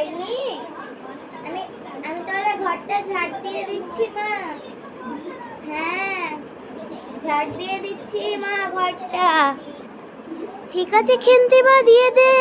হয়নি? আমি আমি তাহলে ঘরটা ঝাড় দিয়ে দিচ্ছি মা। হ্যাঁ, ঝাড় দিয়ে দিচ্ছি মা ঘরটা। ঠিক আছে খেন্তি মা, দিয়ে দে।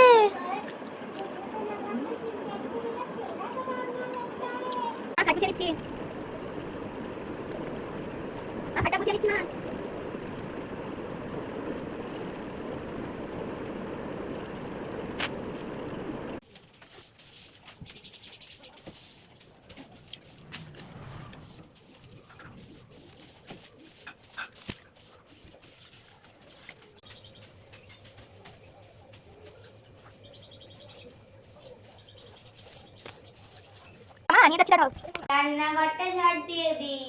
রান্নাঘরটা ঝাড় দিয়ে দিই।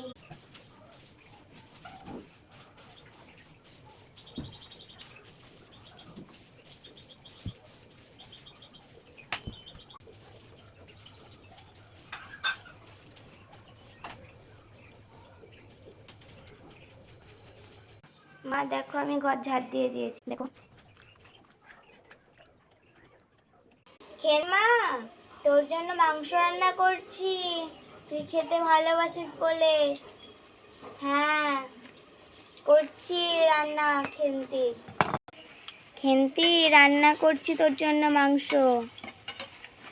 মা দেখো, আমি ঘর ঝাড় দিয়ে দিয়েছি, দেখো। মা, তোর জন্য মাংস রান্না করছি, তুই খেতে ভালোবাসিস বলে। হ্যাঁ, করছি রান্না। খেন্তি খেন্তি রান্না করছি তোর জন্য মাংস।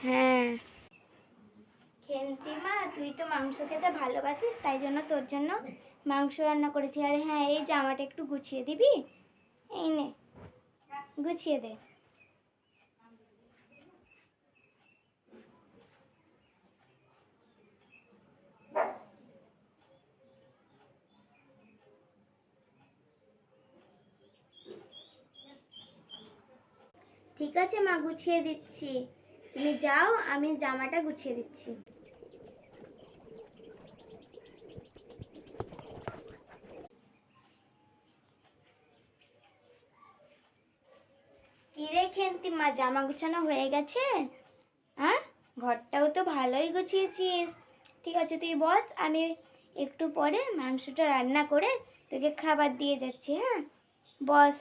হ্যাঁ খেন্তি মা, তুই তো মাংস খেতে ভালোবাসিস, তাই জন্য তোর জন্য মাংস রান্না করেছি। আরে হ্যাঁ, এই জামাটা একটু গুছিয়ে দিবি? এই নে, গুছিয়ে দে। ঠিক আছে মা, গুছিয়ে দিচ্ছি, তুমি যাও, আমি জামাটা গুছিয়ে দিচ্ছি। কি রে খেন্তি মা, জামা গুছানো হয়ে গেছে? হ্যাঁ, ঘরটাও তো ভালোই গুছিয়েছিস। ঠিক আছে, তুই বস, আমি একটু পরে মাংসটা রান্না করে তোকে খাবার দিয়ে যাচ্ছি। হ্যাঁ, বস।